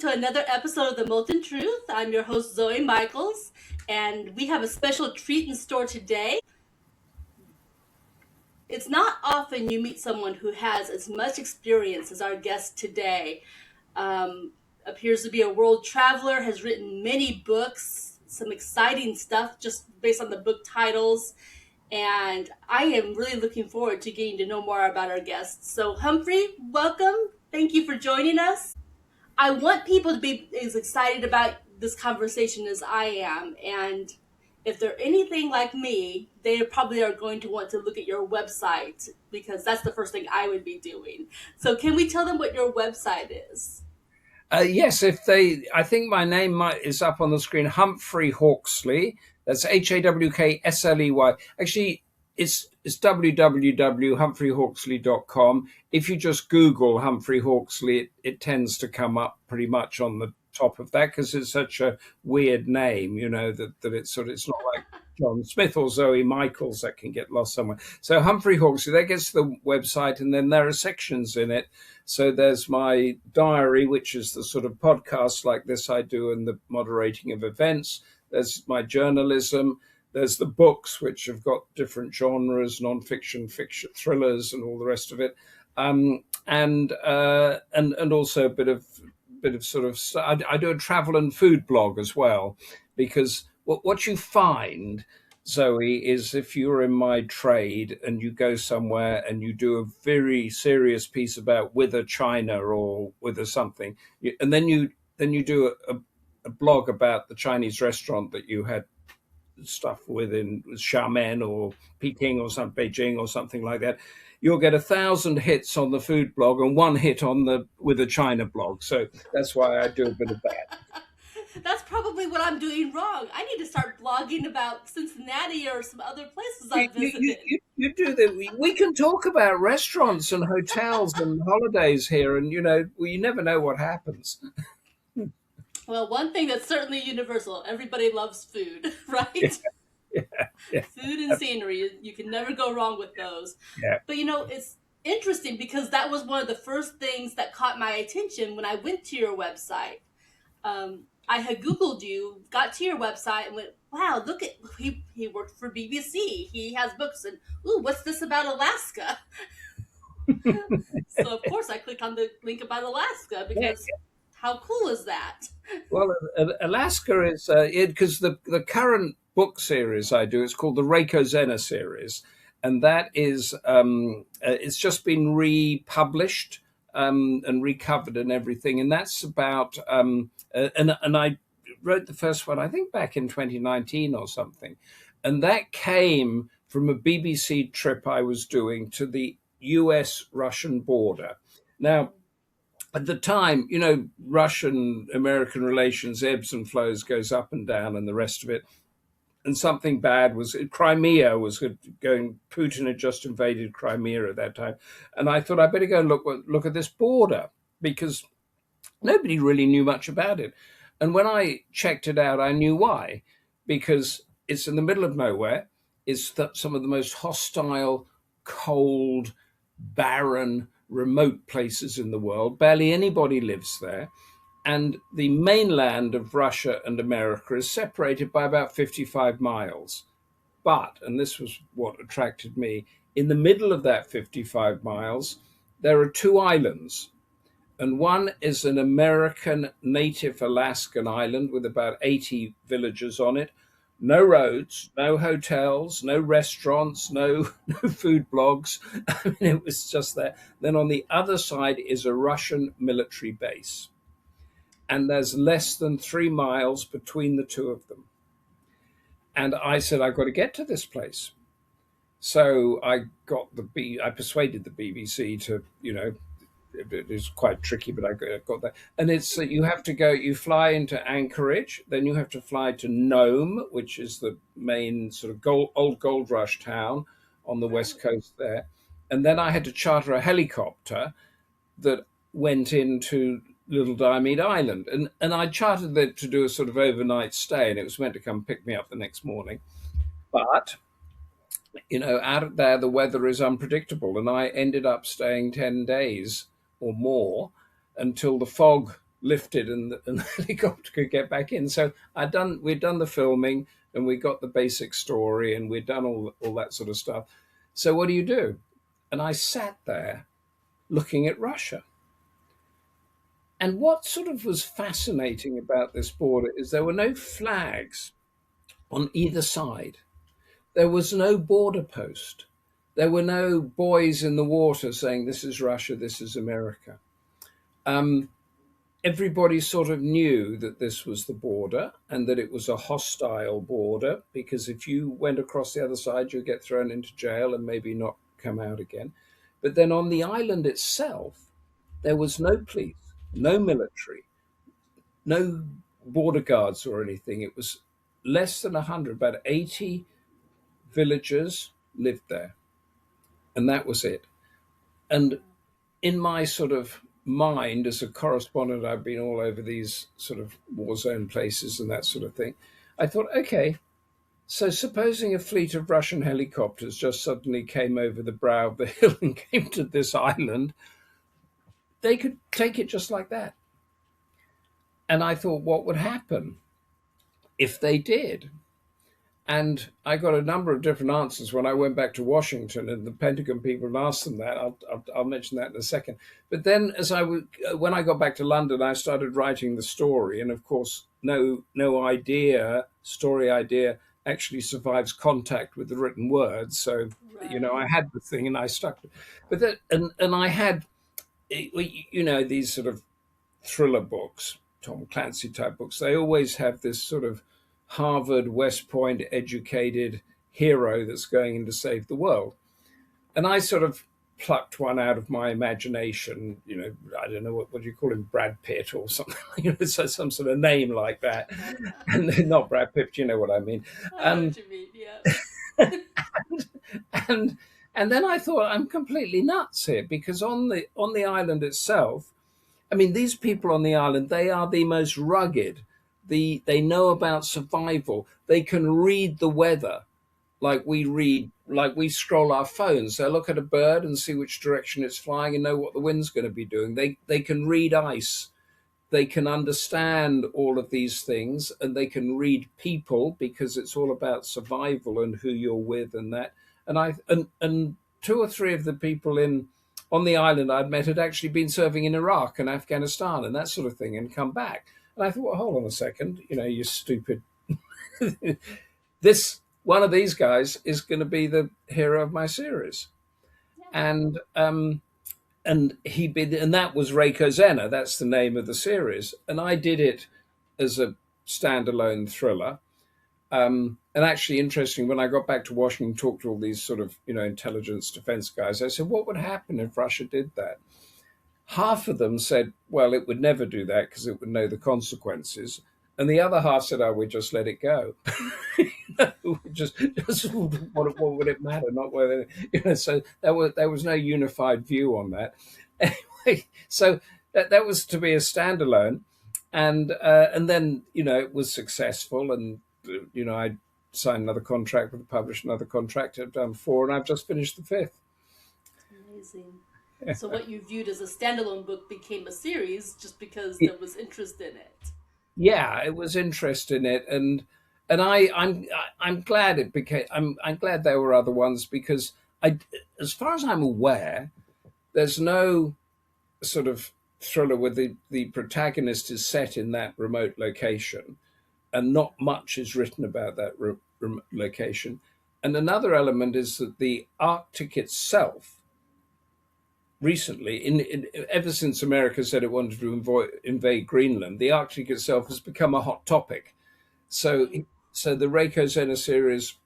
to another episode of The Molten Truth. I'm your host, Zoe Michaels, and we have a special treat in store today. It's not often you meet someone who has as much experience as our guest today. Appears to be a world traveler, has written many books, some exciting stuff just based on the book titles. And I am really looking forward to getting to know more about our guests. So, Humphrey, welcome. Thank you for joining us. I want people to be as excited about this conversation as I am. And if they're anything like me, they probably are going to want to look at your website because that's the first thing I would be doing. So, can we tell them what your website is? Yes, I think my name is up on the screen. Humphrey Hawksley. That's Hawksley. Actually, it's www.humphreyhawksley.com. If you just Google Humphrey Hawksley, it tends to come up pretty much on the top of that because it's such a weird name, that it's not like John Smith or Zoe Michaels that can get lost somewhere. So Humphrey Hawksley, that gets to the website, and then there are sections in it. So there's my diary, which is the sort of podcast like this I do, and the moderating of events. There's my journalism. There's the books, which have got different genres, nonfiction, fiction, thrillers, and all the rest of it. And also a bit of sort of. I do a travel and food blog as well, because what you find, Zoe, is if you're in my trade and you go somewhere and you do a very serious piece about whether China or whether something, and then you do a blog about the Chinese restaurant that you had stuff within Xiamen or Peking or Beijing or something like that, you'll get 1,000 hits on the food blog and one hit on the with a China blog. So that's why I do a bit of that. That's probably what I'm doing wrong. I need to start blogging about Cincinnati or some other places I've visited. You do that. We can talk about restaurants and hotels and holidays here, and you never know what happens. Well, one thing that's certainly universal, everybody loves food, right? Yeah. Food and scenery, you can never go wrong with those. Yeah. But it's interesting because that was one of the first things that caught my attention when I went to your website. I had Googled you, got to your website, and went, wow, look at, he worked for BBC. He has books, and ooh, what's this about Alaska? So, of course, I clicked on the link about Alaska because how cool is that? Well, Alaska is because the current book series I do, it's called the Ray Kozena series, and that is it's just been republished and recovered and everything, and that's about and I wrote the first one I think back in 2019 or something, and that came from a BBC trip I was doing to the US-Russian border. Now, at the time, Russian-American relations ebbs and flows, goes up and down, and the rest of it. And something bad was Crimea was going. Putin had just invaded Crimea at that time, and I thought I better go and look at this border because nobody really knew much about it. And when I checked it out, I knew why, because it's in the middle of nowhere. It's some of the most hostile, cold, barren, remote places in the world. Barely anybody lives there. And the mainland of Russia and America is separated by about 55 miles. But, and this was what attracted me, in the middle of that 55 miles, there are two islands. And one is an American native Alaskan island with about 80 villages on it. No roads, no hotels, no restaurants, no food blogs. I mean, it was just there. Then on the other side is a Russian military base. And there's less than 3 miles between the two of them. And I said, I've got to get to this place. So I persuaded the BBC to, it was quite tricky, but I got there. And it's you have to go, you fly into Anchorage, then you have to fly to Nome, which is the main sort of old gold rush town on the west coast there. And then I had to charter a helicopter that went into Little Diomede Island. And I chartered it to do a sort of overnight stay, and it was meant to come pick me up the next morning. But out there, the weather is unpredictable. And I ended up staying 10 days or more until the fog lifted and the helicopter could get back in. So we'd done the filming and we got the basic story and we'd done all that sort of stuff. So what do you do? And I sat there looking at Russia. And what sort of was fascinating about this border is there were no flags on either side. There was no border post. There were no boys in the water saying, this is Russia, this is America. Um, Everybody sort of knew that this was the border and that it was a hostile border, because if you went across the other side, you'd get thrown into jail and maybe not come out again. But then on the island itself, there was no police, no military, no border guards or anything. It was less than 100, about 80 villagers lived there, and that was it. And in my sort of mind as a correspondent, I've been all over these sort of war zone places and that sort of thing. I thought, okay, so supposing a fleet of Russian helicopters just suddenly came over the brow of the hill and came to this island, they could take it just like that. And I thought, what would happen if they did? And I got a number of different answers when I went back to Washington and the Pentagon people and asked them that. I'll mention that in a second. But then, when I got back to London, I started writing the story, and of course, no story idea actually survives contact with the written word. So, I Right. had the thing and I stuck to it. But and I had, these sort of thriller books, Tom Clancy type books, they always have this sort of Harvard, West Point educated hero that's going in to save the world. And I sort of plucked one out of my imagination, I don't know, what do you call him, Brad Pitt or something, so some sort of name like that. And not Brad Pitt, you know what I mean. I know what And you mean. Yeah. and and then I thought, I'm completely nuts here, because on the island itself, I mean, these people on the island, they are the most rugged. They know about survival. They can read the weather like we scroll our phones. They look at a bird and see which direction it's flying and know what the wind's going to be doing. They can read ice. They can understand all of these things, and they can read people, because it's all about survival and who you're with and that. And two or three of the people in on the island I'd met had actually been serving in Iraq and Afghanistan and that sort of thing and come back. And I thought, well, hold on a second, you stupid. This one of these guys is going to be the hero of my series. Yeah. And that was Ray Kozena. That's the name of the series, and I did it as a standalone thriller. And actually, interesting, when I got back to Washington, talked to all these sort of intelligence defense guys. I said, "What would happen if Russia did that?" Half of them said, "Well, it would never do that because it would know the consequences," and the other half said, "Oh, we just let it go." just what would it matter? Not whether So there was no unified view on that. Anyway, so that was to be a standalone, and then it was successful, and I signed another contract with the publisher, another contract. I've done four, and I've just finished the fifth. Amazing. So what you viewed as a standalone book became a series just because there was interest in it. Yeah, it was interest in it, and I'm glad it became. I'm glad there were other ones, because as far as I'm aware, there's no sort of thriller where the protagonist is set in that remote location, and not much is written about that remote location. And another element is that the Arctic itself, recently, ever since America said it wanted to invade Greenland, the Arctic itself has become a hot topic. So, Mm. so the Ray Kozena series,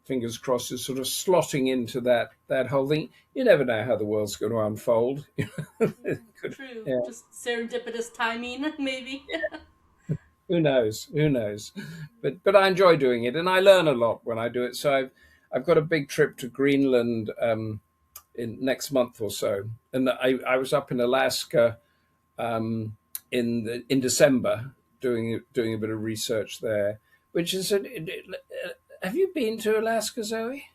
fingers crossed, is sort of slotting into that whole thing. You never know how the world's going to unfold. Yeah, Could- true. yeah, Just serendipitous timing, maybe. who knows? Who knows? But I enjoy doing it, and I learn a lot when I do it. So I've got a big trip to Greenland in next month or so, and I was up in Alaska in December doing a bit of research there. Which is, have you been to Alaska, Zoe?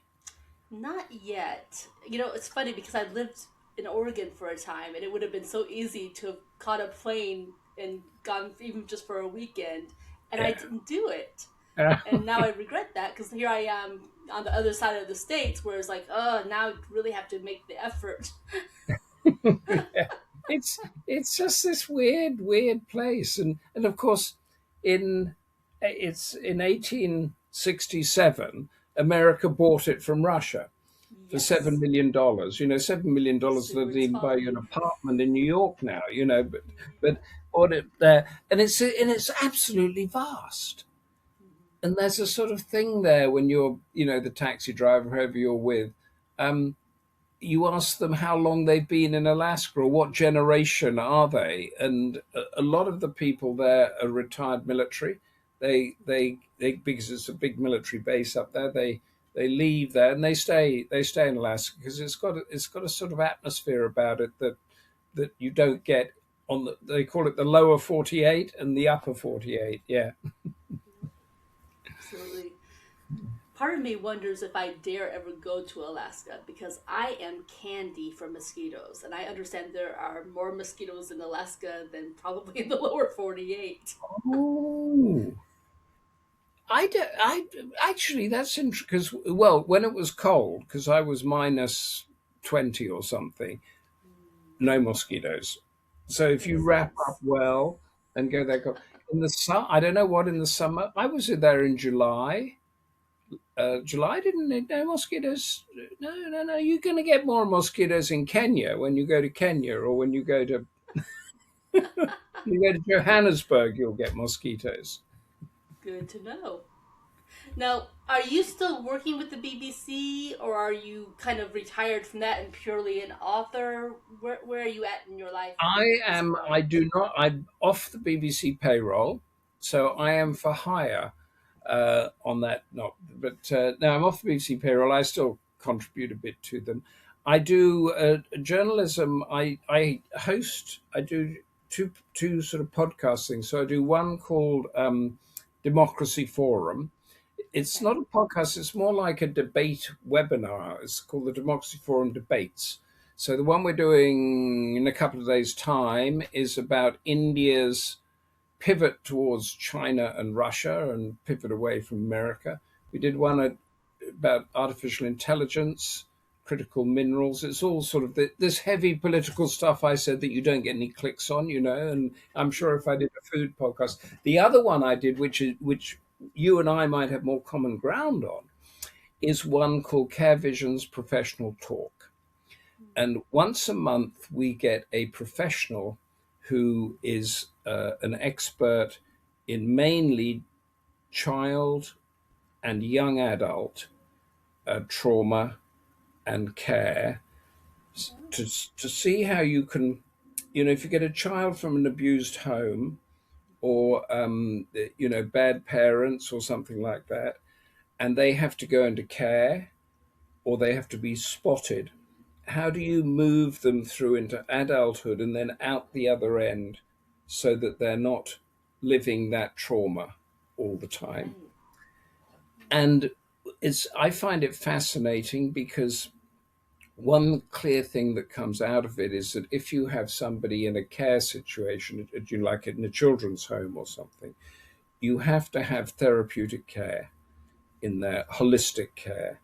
Not yet. It's funny because I lived in Oregon for a time, and it would have been so easy to have caught a plane and gone even just for a weekend, and I didn't do it. Yeah. And now I regret that because here I am on the other side of the states, where it's like, oh, now I really have to make the effort. Yeah. It's just this weird place, and of course, in it's in 1867, America bought it from Russia for seven Yes, million dollars. $7 million super doesn't even buy you an exciting. apartment in New York now. But bought it there, and it's absolutely vast. And there's a sort of thing there when you're the taxi driver, whoever you're with. Um, you ask them how long they've been in Alaska or what generation are they, and a lot of the people there are retired military. They because it's a big military base up there. They leave there and they stay in Alaska because it's got a sort of atmosphere about it that you don't get on they call it the lower 48 and the upper 48. Yeah. Absolutely. Part of me wonders if I dare ever go to Alaska because I am candy for mosquitoes, and I understand there are more mosquitoes in Alaska than probably in the lower 48. Oh. I actually that's interesting because well, when it was cold, because I was minus 20 or something, no mosquitoes. So if you Makes wrap up sense. well and go there, in the summer, I don't know what in the summer. I was there in July. July didn't need no mosquitoes. No, no, no. You're going to get more mosquitoes in Kenya when you go to Kenya, or when you go to Johannesburg, you'll get mosquitoes. Good to know. Now, are you still working with the BBC, or are you kind of retired from that and purely an author? Where are you at in your life I this am. point? I do not. I'm off the BBC payroll, so I am for hire on that. Not, but no, I'm off the BBC payroll. I still contribute a bit to them. I do journalism. I host. I do two sort of podcast things. So I do one called Democracy Forum. It's Okay. not a podcast, it's more like a debate webinar. It's called the Democracy Forum Debates. So the one we're doing in a couple of days' time is about India's pivot towards China and Russia and pivot away from America. We did one about artificial intelligence, critical minerals. It's all sort of this heavy political stuff I said that you don't get any clicks on, and I'm sure if I did a food podcast. The other one I did, which you and I might have more common ground on, is one called Care Vision's Professional Talk. And once a month, we get a professional who is an expert in mainly child and young adult trauma and care to, to see how you can, if you get a child from an abused home or, bad parents or something like that, and they have to go into care or they have to be spotted, how do you move them through into adulthood and then out the other end so that they're not living that trauma all the time? Right. And I find it fascinating because one clear thing that comes out of it is that if you have somebody in a care situation, like in a children's home or something, you have to have therapeutic care in there, holistic care,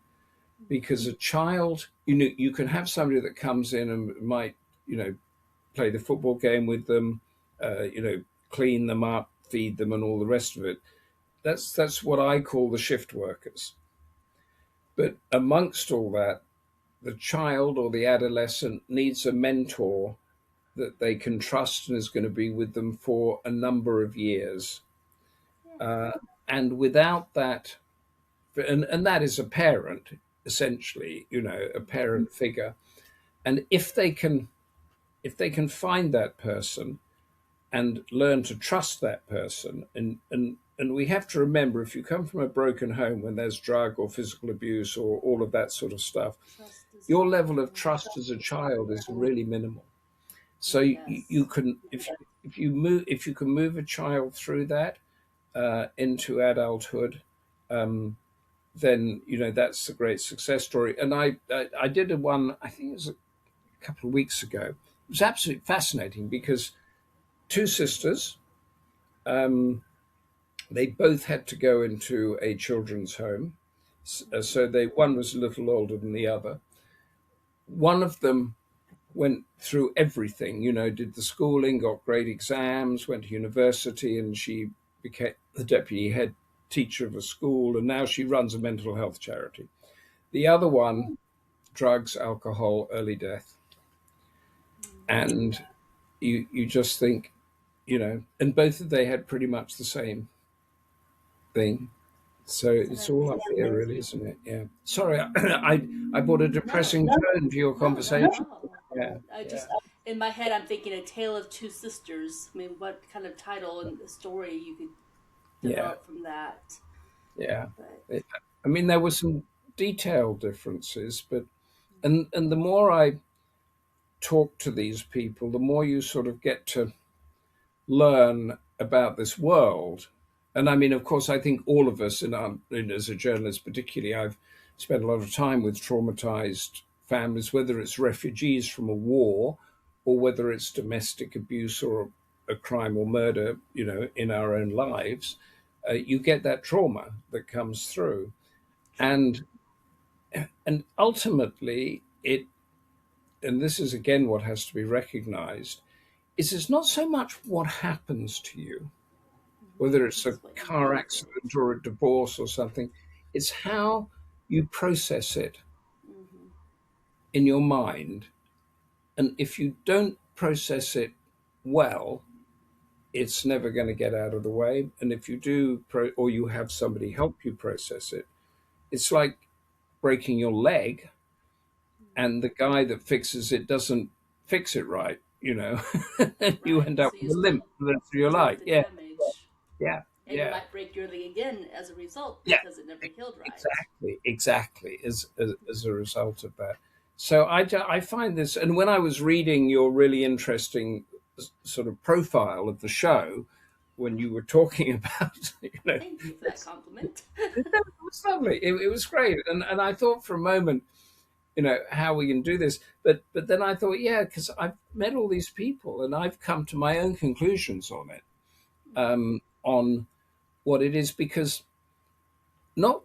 because a child, you can have somebody that comes in and might, play the football game with them, clean them up, feed them, and all the rest of it. That's what I call the shift workers. But amongst all that, the child or the adolescent needs a mentor that they can trust and is going to be with them for a number of years. Yeah. Uh, and without that, and that is a parent, essentially, a parent figure. And if they can find that person and learn to trust that person, and we have to remember, if you come from a broken home when there's drug or physical abuse or all of that sort of stuff, Trust is your level of everything. trust as a child is really minimal. So you Yes. can, if you can move a child through that into adulthood, um, then that's a great success story. And I did one, I think it was a couple of weeks ago. It was absolutely fascinating because two sisters. Um, they both had to go into a children's home. So they one was a little older than the other. One of them went through everything, did the schooling, got great exams, went to university, and she became the deputy head teacher of a school, and now she runs a mental health charity. The other one, drugs, alcohol, early death. And you just think, and both of they had pretty much the same thing. So Isn't it's that all up amazing? here, really, isn't it? Yeah. Sorry, I brought a No, depressing tone to your no, not at conversation. all. Yeah, I yeah, just, in my head, I'm thinking A Tale of Two Sisters. I mean, what kind of title and story you could yeah, develop from that? yeah. But It, I mean, there were some detailed differences, but and the more I talk to these people, the more you sort of get to learn about this world. And I mean, of course, I think all of us, as a journalist, particularly, I've spent a lot of time with traumatized families, whether it's refugees from a war or whether it's domestic abuse or a crime or murder, in our own lives. You get that trauma that comes through, true. and ultimately, and this is again what has to be recognized, is it's not so much what happens to you, whether it's a It's what you do car with it. accident or a divorce or something, it's how you process it Hmm. in your mind. And if you don't process it well, it's never going to get out of the way. And if you do, or you have somebody help you process it, it's like breaking your leg and the guy that fixes it doesn't fix it right, and you Right. end up So you with a limp still for the rest of your deal life. with the Yeah, damage, yeah, and you yeah. might break your leg again as a result Yeah, because it never healed right. exactly. As a result of that, so I find this, and when I was reading your really interesting sort of profile of the show, when you were talking about, Thank you for that it's, compliment. it was lovely. It was great, and I thought for a moment, how we can do this, but then I thought, yeah, because I've met all these people, and I've come to my own conclusions on it, on what it is, because not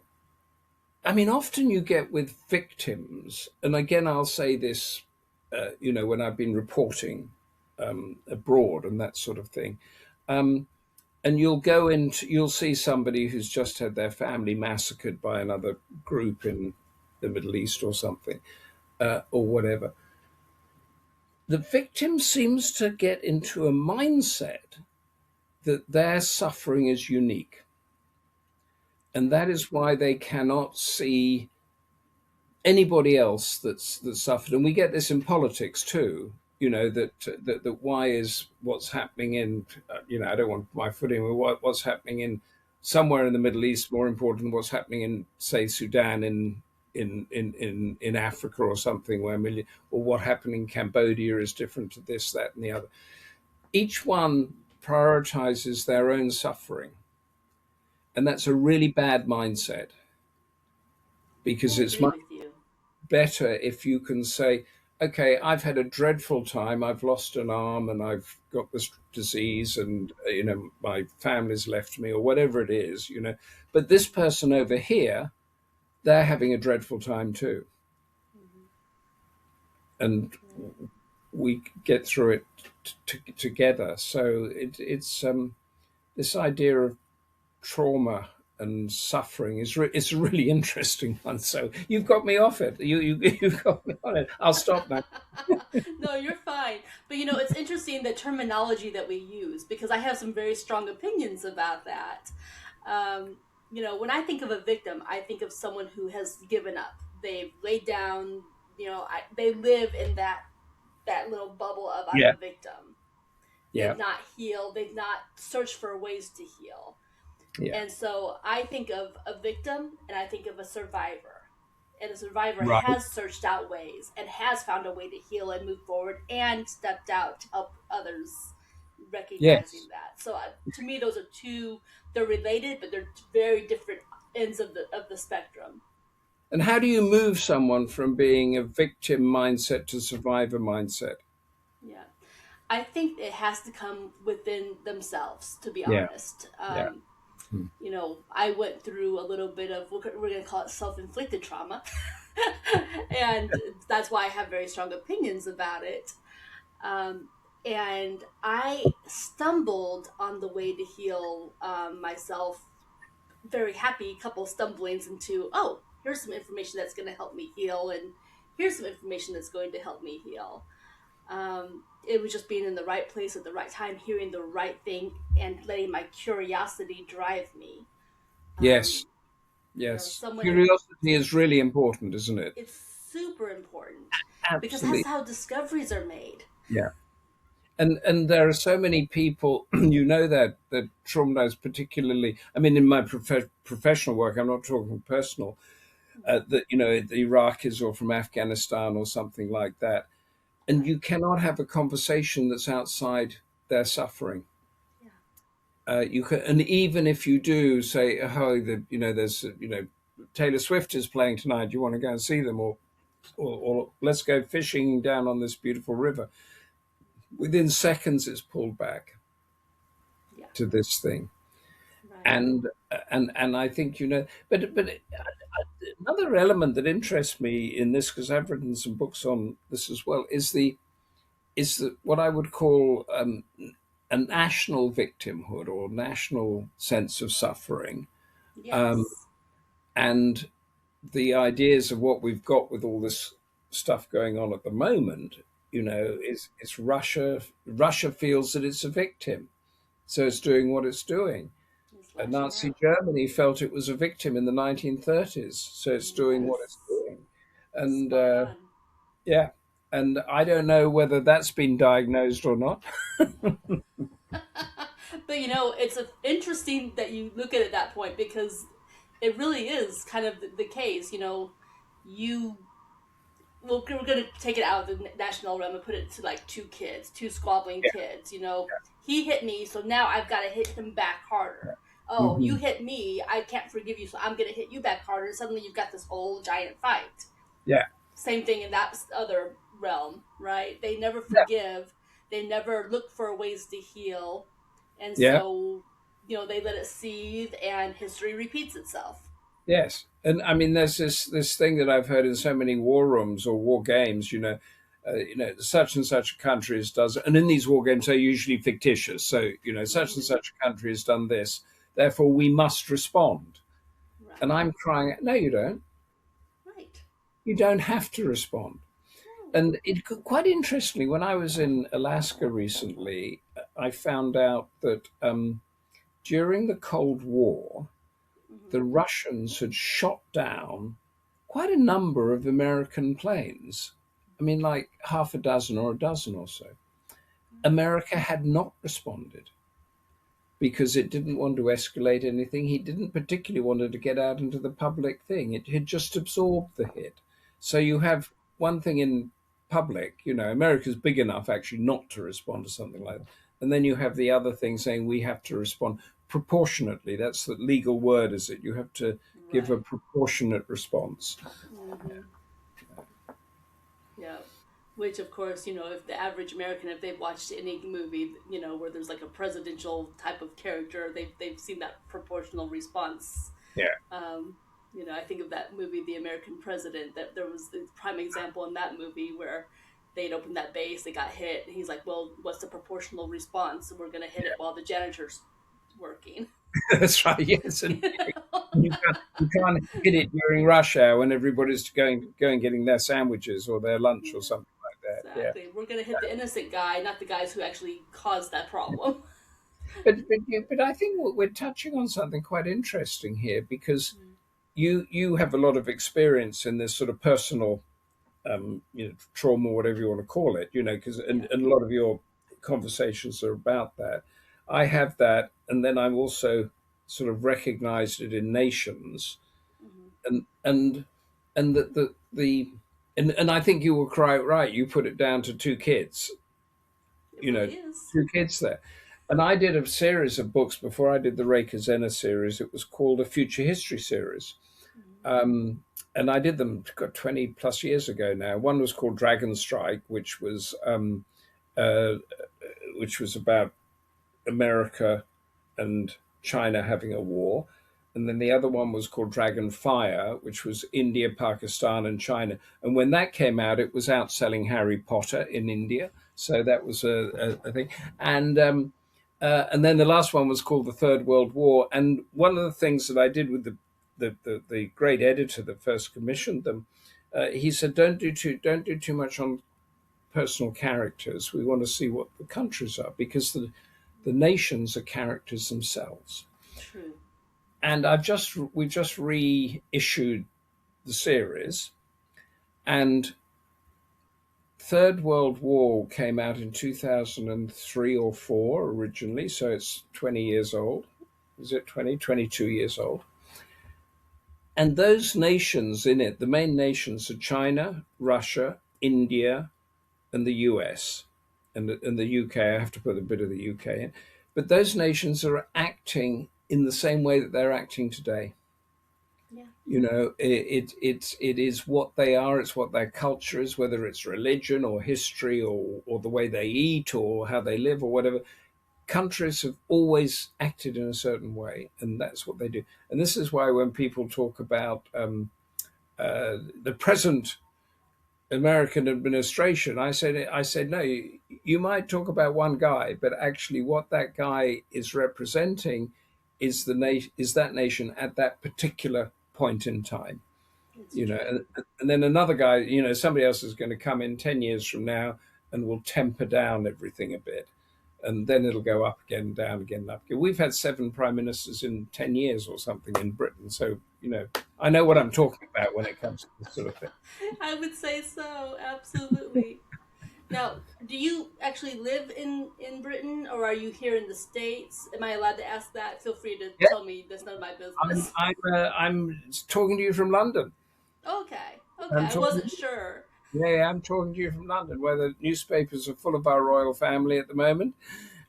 I mean, often you get with victims, and again, I'll say this, when I've been reporting abroad and that sort of thing, and you'll see somebody who's just had their family massacred by another group in the Middle East or something, or whatever. The victim seems to get into a mindset that their suffering is unique, and that is why they cannot see anybody else that's suffered, and we get this in politics too. That why is what's happening in, I don't want my foot in what's happening in somewhere in the Middle East more important than what's happening in, say, Sudan, in Africa or something, or what happened in Cambodia is different to this, that, and the other. Each one prioritizes their own suffering, and that's a really bad mindset, I because it's agree much with you. better if you can say, okay, I've had a dreadful time. I've lost an arm and I've got this disease, and my family's left me, or whatever it is. But this person over here, they're having a dreadful time too, Hmm. and Right. we get through it together. So it's this idea of trauma and suffering it's a really interesting one. So you've got me off it. You've got me on it. I'll stop now. No, you're fine. But it's interesting the terminology that we use because I have some very strong opinions about that. When I think of a victim, I think of someone who has given up. They've laid down. They live in that little bubble of I'm Yeah, a victim. They've yeah, not healed. They've not searched for ways to heal. yeah. And so I think of a victim and I think of a survivor. And the survivor Right. has searched out ways and has found a way to heal and move forward and stepped out to help others recognizing Yes. that. So to me, those are two, they're related, but they're very different ends of the spectrum. And how do you move someone from being a victim mindset to survivor mindset? Yeah. I think it has to come within themselves, to be Yeah, honest. yeah. Mm. You know, I went through a little bit of, we're going to call it self inflicted trauma. And that's why I have very strong opinions about it. Um, and I stumbled on the way to heal myself, very happy couple stumblings into, oh, here's some information that's going to help me heal, and here's some information that's going to help me heal. It was just being in the right place at the right time, hearing the right thing, and letting my curiosity drive me. Yes, Um, you know, yes. someone had, Curiosity is really important, isn't it? it's super important because that's Absolutely. how discoveries are made. Yeah. And there are so many people, you know, that traumatized, particularly. I mean, in my professional work, I'm not talking personal. That you know, the Iraqis or from Afghanistan or something like that, and Right. you cannot have a conversation that's outside their suffering. Yeah. You can, and even if you do say, "Oh, you know, there's Taylor Swift is playing tonight. Do you want to go and see them?" Or let's go fishing down on this beautiful river. Within seconds, it's pulled back Yeah. to this thing, Right. and I think, but another element that interests me in this, because I've written some books on this as well, is the what I would call a national victimhood or national sense of suffering, Yes. and the ideas of what we've got with all this stuff going on at the moment. Is Russia. Russia feels that it's a victim, so it's doing what it's doing. It's lashing Nazi out. Germany felt it was a victim in the 1930s, so it's doing what it's Yes. doing. And Spot on. yeah, and I don't know whether that's been diagnosed or not. But you know, it's interesting that you look at it that point, because it really is kind of the case. You know, you we're going to take it out of the national realm and put it to like two kids, two squabbling Yeah, kids. You know, he hit me, so now I've got to hit him back harder. yeah. Oh, you hit me, I can't forgive you, so I'm going to hit you back harder. And suddenly you've got this whole giant fight. Yeah, Same thing in that other realm, right? They never yeah, forgive, they never look for ways to heal, and yeah, so, you know, they let it seethe, and history repeats itself. yes. And I mean, there's this thing that I've heard in so many war rooms or war games. Such and such a country has does, and in these war games they're usually fictitious. So such and Mm-hmm. such a country has done this, therefore we must respond. And Right. I'm crying, no, you don't. Right. You don't have to respond. No. And quite interestingly, when I was in Alaska recently, I found out that during the Cold War, Mm-hmm. the Russians had shot down quite a number of American planes. I mean, like half a dozen or a dozen or so. America had not responded because it didn't want to escalate anything. He didn't particularly want it to get out into the public thing. It had just absorbed the hit. So you have one thing in public, America's big enough actually not to respond to something like that. And then you have the other thing saying we have to respond proportionately. That's the legal word, is it? You have to give a Right. proportionate response. Mm-hmm. Yeah. Which, of course, you know, if the average American, if they've watched any movie, you know, where there's like a presidential type of character, they've seen that proportional response. Yeah. Um, you know, I think of that movie, The American President. That there was the prime example in that movie where they'd opened that base, they got hit, and he's like, "Well, what's the proportional response? We're going to hit it while the janitor's working." That's right. Yes, and You know? you can't hit it during rush hour when everybody's going getting their sandwiches or their lunch or Yeah, something like that. Yeah, exactly. We're going to hit the innocent guy, not the guys who actually caused that problem. but I think we're touching on something quite interesting here because you have a lot of experience in this sort of personal trauma, whatever you want to call it, because Yeah. and a lot of your conversations are about that. I have that, and then I'm also sort of recognized it in nations, Hmm. and the and I think you were quite right. You put it down to two kids, It you know, really is. two kids there. And I did a series of books before I did the Ray Kozena series. It was called a Future History series. Hmm. Um, and I did them 20 plus years ago now. One was called Dragon Strike, which was uh, which was about America and China having a war. And then the other one was called Dragon Fire, which was India, Pakistan, and China. And when that came out, it was outselling Harry Potter in India. So that was a thing. And then the last one was called the Third World War. And one of the things that I did with the great editor that first commissioned them, he said, don't do too much on personal characters. We want to see what the countries are, because the nations are characters themselves. True. And we've just reissued the series, and Third World War came out in 2003 or 4 originally, so it's 20 years old. Is it 20? 22 years old. And those nations in it, the main nations are China, Russia, India, and the US. And the UK, I have to put a bit of the UK in. But those nations are acting in the same way that they're acting today. Yeah. It is what they are. It's what their culture is, whether it's religion or history or the way they eat or how they live or whatever. Countries have always acted in a certain way, and that's what they do. And this is why when people talk about the present American administration, I said no. You might talk about one guy, but actually, what that guy is representing is is that nation at that particular point in time. It's You know, true. and then another guy, somebody else is going to come in 10 years from now and will temper down everything a bit, and then it'll go up again, down again, up again. We've had 7 prime ministers in 10 years or something in Britain, so I know what I'm talking about when it comes to this sort of thing. I would say so. Absolutely. Now, do you actually live in Britain, or are you here in the States? Am I allowed to ask that? Feel free to Yeah, tell me. That's none of my I'm business. I'm I'm talking to you from London. Okay. Okay. I'm I talking. wasn't sure. Yeah, I'm talking to you from London, where the newspapers are full of our royal family at the moment,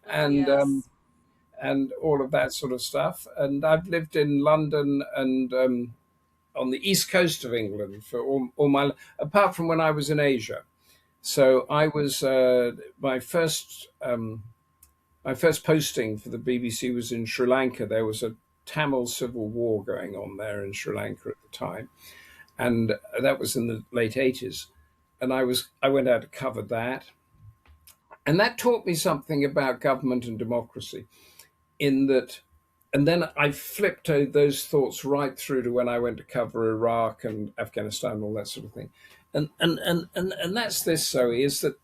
Oh and yes. all of that sort of stuff. And I've lived in London and on the east coast of England for all my, apart from when I was in Asia. So I was my first posting for the BBC was in Sri Lanka. There was a Tamil civil war going on there in Sri Lanka at the time, and that was in the late 80s. And I went out to cover that, and that taught me something about government and democracy. In that, and then I flipped those thoughts right through to when I went to cover Iraq and Afghanistan and all that sort of thing. And that's this, Zoe, is that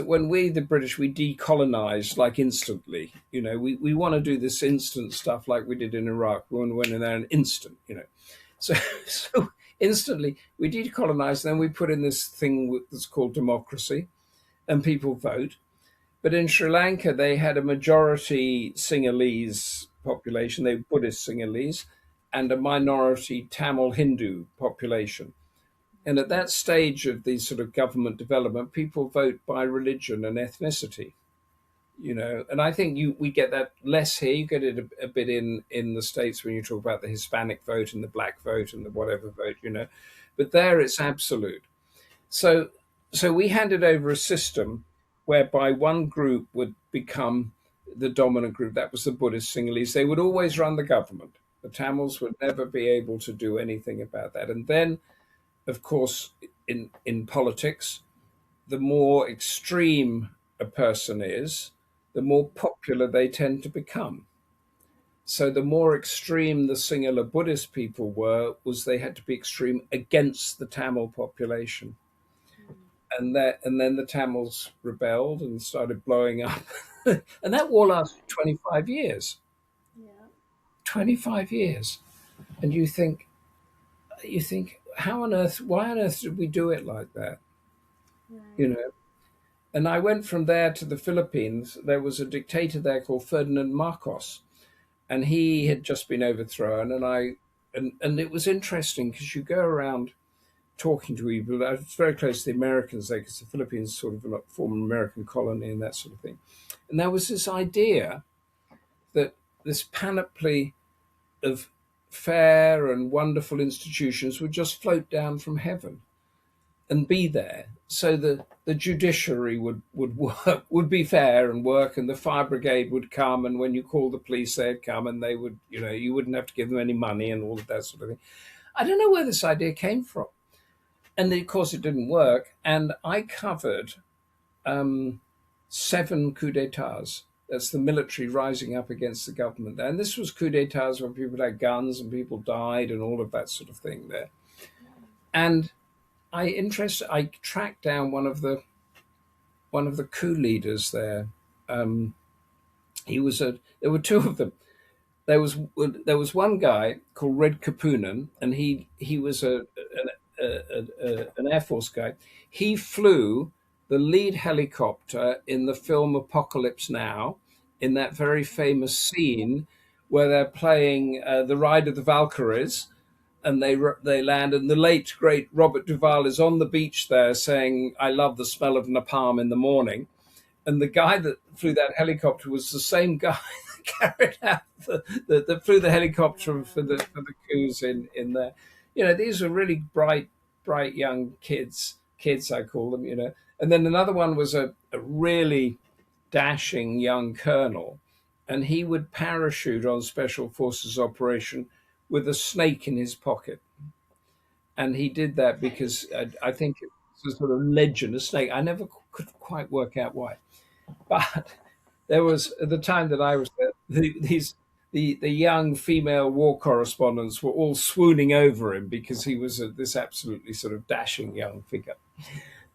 when we, the British, we decolonize like instantly. We want to do this instant stuff like we did in Iraq. We want to win in there an instant. So so instantly we decolonize, and then we put in this thing that's called democracy, and people vote. But in Sri Lanka, they had a majority Sinhalese population, they were Buddhist Sinhalese, and a minority Tamil Hindu population. And at that stage of the sort of government development, people vote by religion and ethnicity. And I think we get that less here. You get it a bit in the States when you talk about the Hispanic vote and the black vote and the whatever vote. But there it's absolute. So, so we handed over a system whereby one group would become the dominant group. That was the Buddhist Sinhalese. They would always run the government. The Tamils would never be able to do anything about that. And then, of course, in politics, the more extreme a person is, the more popular they tend to become. So the more extreme the Sinhala Buddhist people were, was they had to be extreme against the Tamil population. And then the Tamils rebelled and started blowing up, and that war lasted 25 years. Yeah. 25 years, and you think, how on earth? Why on earth did we do it like that? You Right. know. And I went from there to the Philippines. There was a dictator there called Ferdinand Marcos, and he had just been overthrown. And it was interesting because you go around talking to people. I was very close to the Americans there because the Philippines is sort of a former American colony and that sort of thing. And there was this idea that this panoply of fair and wonderful institutions would just float down from heaven. and be there. So the judiciary would work, would be fair and work, and the fire brigade would come, and when you call the police, they'd come, and they would, you wouldn't have to give them any money and all of that sort of thing. I don't know where this idea came from, and of course it didn't work. And I covered um, 7 coups d'états. That's the military rising up against the government there. And this was coups d'états when people had guns and people died and all of that sort of thing there. And I tracked down one of the coup leaders there. Um, there were 2 of them. There was one guy called Red Kapunen, and he was an Air Force guy. He flew the lead helicopter in the film Apocalypse Now, in that very famous scene where they're playing the Ride of the Valkyries, and they land, and the late great Robert Duvall is on the beach there saying, "I love the smell of napalm in the morning." And the guy that flew that helicopter was the same guy that carried out that flew the helicopter for the coups in there. These are really bright young kids I call them. And then another one was a really dashing young colonel, and he would parachute on special forces operation with a snake in his pocket. And he did that because I think it was a sort of legend, a snake. I never could quite work out why. But there was, at the time that I was there, the young female war correspondents were all swooning over him because he was this absolutely sort of dashing young figure.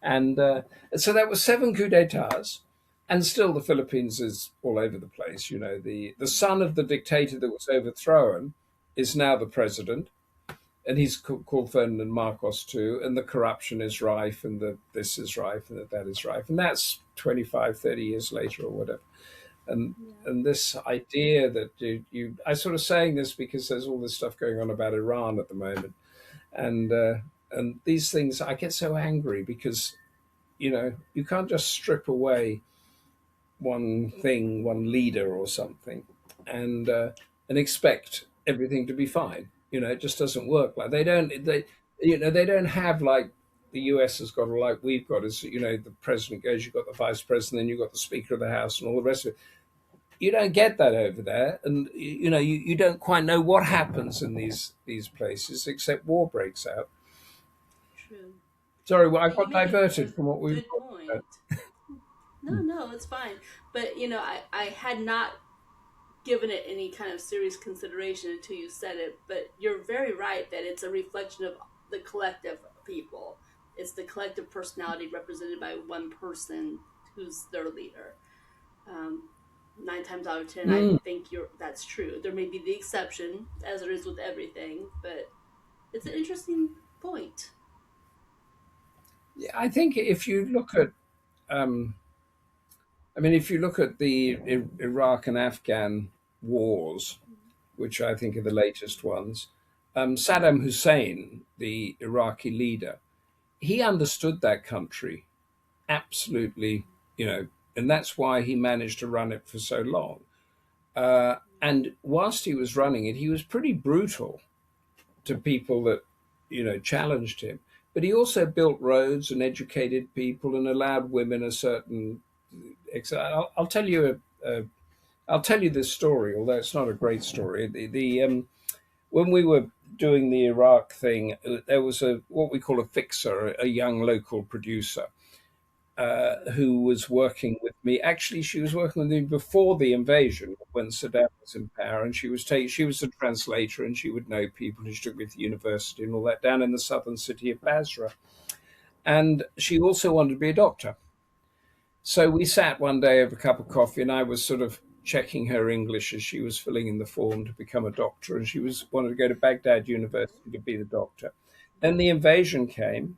And so that was 7 coups d'états, and still the Philippines is all over the place. The son of the dictator that was overthrown is now the president, and he's called Ferdinand Marcos too, and the corruption is rife, and this is rife, and that is rife, and that's 25, 30 years later or whatever. And Yeah. and this idea that I sort of saying this because there's all this stuff going on about Iran at the moment, and these things, I get so angry because you can't just strip away one thing, one leader or something, and expect everything to be fine. It just doesn't work. Like they don't have like the US has got, or like we've got, is the president goes, you've got the vice president, then you've got the speaker of the house, and all the rest of it. You don't get that over there, and you don't quite know what happens in these places except war breaks out. True. Sorry, well, I And you got make a diverted from what we were good talking about. point. No, no, it's fine. But I had not given it any kind of serious consideration until you said it. But you're very right that it's a reflection of the collective people. It's the collective personality represented by one person who's their leader. Um, 9 times out of 10, I Mm. think that's true. There may be the exception, as there is with everything, but it's an interesting point. Yeah, I think if you look at um, I mean, if you look at the Iraq and Afghan wars, which I think are the latest ones, Saddam Hussein, the Iraqi leader, he understood that country absolutely, and that's why he managed to run it for so long. And whilst he was running it, he was pretty brutal to people that, challenged him. But he also built roads and educated people and allowed women a certain. I'll tell you I'll tell you this story, although it's not a great story. When we were doing the Iraq thing, there was a what we call a fixer, a young local producer, who was working with me. Actually, she was working with me before the invasion, when Saddam was in power, and she was a translator, and she would know people. She took me to university and all that down in the southern city of Basra, and she also wanted to be a doctor. So we sat one day over a cup of coffee, and I was sort of checking her English as she was filling in the form to become a doctor, and she was wanted to go to Baghdad University to be the doctor. Then the invasion came,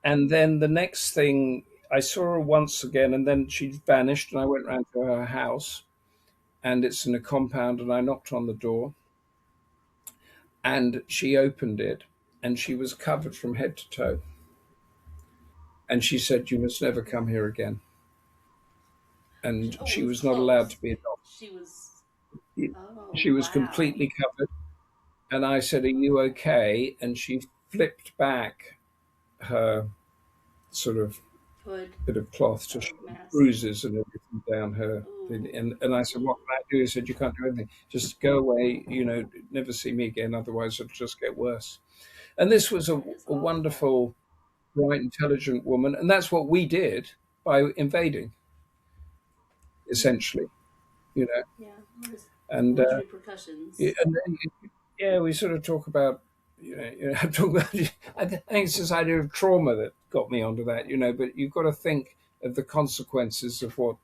and then the next thing, I saw her once again, and then she vanished, and I went round to her house, and it's in a compound, and I knocked on the door, and she opened it, and she was covered from head to toe, and she said, "You must never come here again." And Oh, she it was was not allowed to close. be a doctor. She was. She Oh, was wow. completely covered. And I said, "Are you okay?" And she flipped back her sort of Hood bit of cloth to or show the mask. bruises and everything down her thing. Ooh, And I said, "What can I do?" He said, "You can't do anything. Just go away. Never see me again. Otherwise, it'll just get worse." And this was that is a awful. wonderful, bright, intelligent woman, and that's what we did by invading, Yeah, essentially. You know, yeah. and Worse yeah, repercussions. and then, yeah, we sort of talk about, talk about. I think it's this idea of trauma that got me onto that. But you've got to think of the consequences of what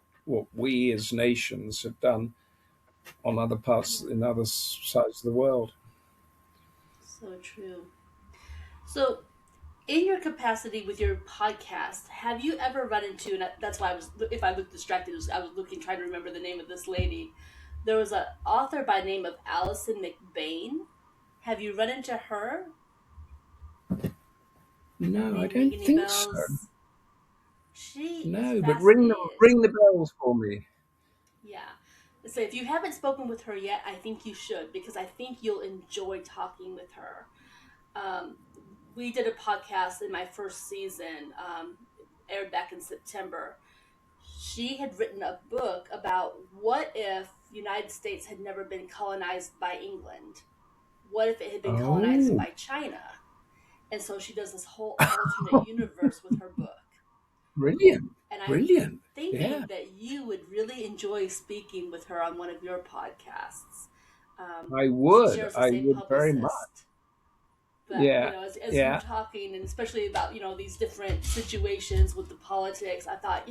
we as nations have done on other parts Yeah, in other sides of the world. so true. So, in your capacity with your podcast, have you ever run into, and that's why if I looked distracted, I was looking, trying to remember the name of this lady. There was an author by name of Allison McBain. Have you run into her? That No, I name ring don't any think so. bells? She is No, but fascinating. ring the bells for me. Yeah. So if you haven't spoken with her yet, I think you should because I think you'll enjoy talking with her. Um, we did a podcast in my first season, aired back in September. She had written a book about what if the United States had never been colonized by England? What if it had been colonized Oh, by China? And so she does this whole alternate universe with her book. brilliant, And I'm brilliant. Yeah, thinking that you would really enjoy speaking with her on one of your podcasts. She shares the I same would very much. publicist, but Yeah, as you were yeah, talking, and especially about these different situations with the politics, I thought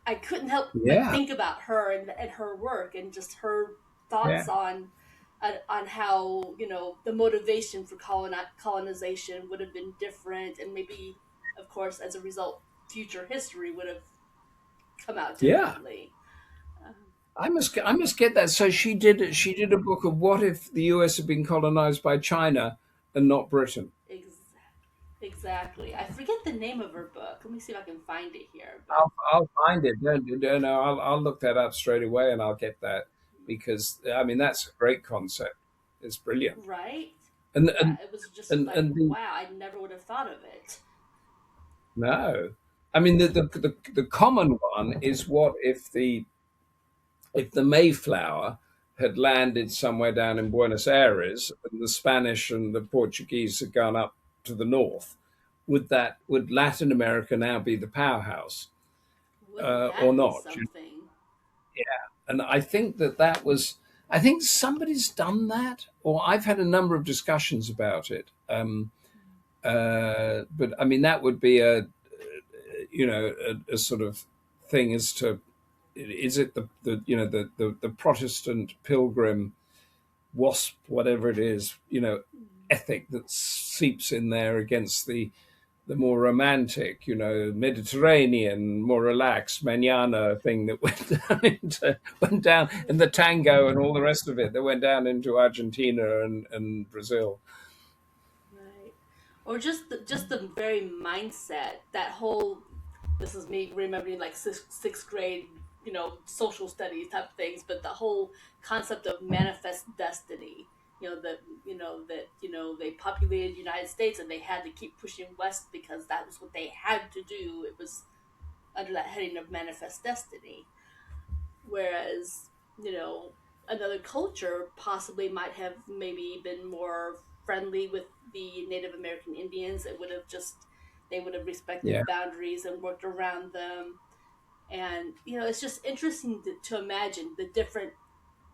I couldn't help but yeah, think about her and her work and just her yeah, thoughts on how the motivation for colonization would have been different, and maybe, of course, as a result, future history would have come out yeah. differently. Um, I must get that. So she did a book of what if the US had been colonized by China and not Britain. exactly. I forget the name of her book. Let me see if I can find it here. But I'll find it. No, no, I'll look that up straight away and I'll get that because I mean that's a great concept. It's brilliant. right, And yeah, it was just like and the wow, I never would have thought of it. no, I mean the common one is what if the Mayflower had landed somewhere down in Buenos Aires and the Spanish and the Portuguese had gone up to the north, would Latin America now be the powerhouse Wouldn't or that be not? something? And I think that was, I think somebody's done that, or I've had a number of discussions about it. But I mean, that would be a sort of thing as to, is it the Protestant pilgrim wasp, whatever it is, ethic that seeps in there against the more romantic, Mediterranean, more relaxed manana thing that went down, and the tango and all the rest of it that went down into Argentina and Brazil. Right. Or just the very mindset, that whole, this is me remembering like sixth grade, social studies type things, but the whole concept of manifest destiny. They populated the United States and they had to keep pushing west because that was what they had to do. It was under that heading of manifest destiny. Whereas, you know, another culture possibly might have maybe been more friendly with the Native American Indians. It would have just, they would have Yeah, respected boundaries and worked around them. And, it's just interesting to imagine the different,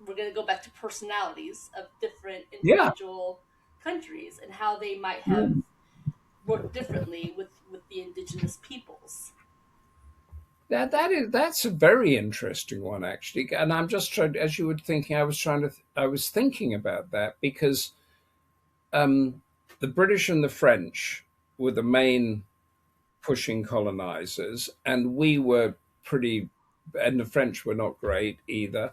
we're going to go back to personalities of different yeah. individual countries and how they might have Mm. worked differently with the indigenous peoples. That's a very interesting one actually, and I'm just trying. As you were thinking, I was thinking about that because um, the British and the French were the main pushing colonizers, and we were pretty, and the French were not great either.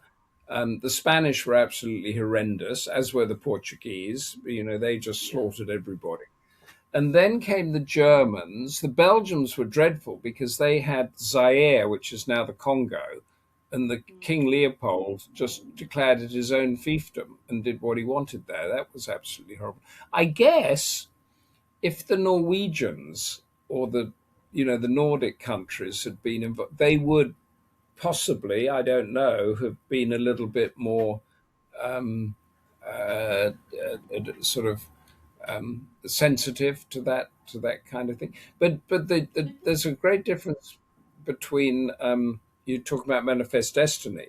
The Spanish were absolutely horrendous, as were the Portuguese. They just Yeah. slaughtered everybody. And then came the Germans. The Belgians were dreadful because they had Zaire, which is now the Congo, and the King Mm. Leopold just declared it his own fiefdom and did what he wanted there. That was absolutely horrible. I guess if the Norwegians or the Nordic countries had been involved, they would possibly, I don't know, have been a little bit more um, sort of sensitive to that kind of thing. But there's a great difference between you talk about manifest destiny,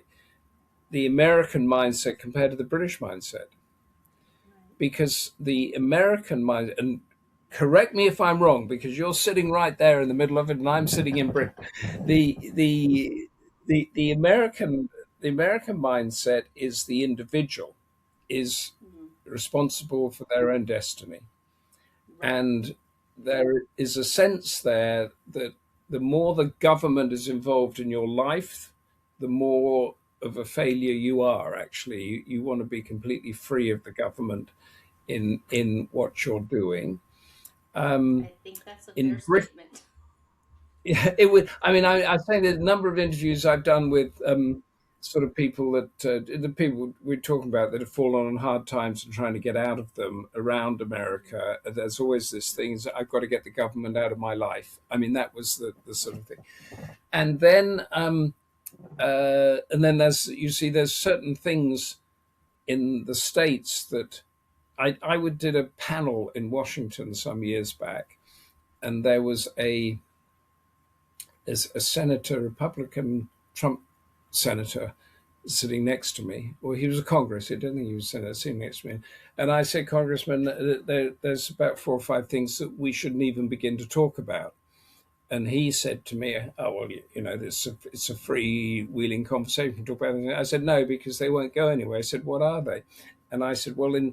the American mindset compared to the British mindset, Right. because the American mind, and correct me if I'm wrong, because you're sitting right there in the middle of it, and I'm sitting in Britain. The the American mindset is the individual is Mm-hmm. responsible for their own destiny, Right. and there is a sense there that the more the government is involved in your life, the more of a failure you are. Actually, you want to be completely free of the government in what you're doing. I think that's a In fair Britain, statement. yeah, it would. I mean, I say that a number of interviews I've done with sort of people that the people we're talking about that have fallen on hard times and trying to get out of them around America. There's always this thing: is I've got to get the government out of my life. I mean, that was the sort of thing. And then there's you see there's certain things in the states that I would did a panel in Washington some years back, and there was a senator, Republican Trump senator, sitting next to me. Well, he was a Congress. I didn't think he was a senator sitting next to me. And I said, Congressman, there's about 4 or 5 things that we shouldn't even begin to talk about. And he said to me, "Oh well, it's a free-wheeling conversation. Talk about anything." I said, "No, because they won't go anywhere." I said, "What are they?" And I said, "Well,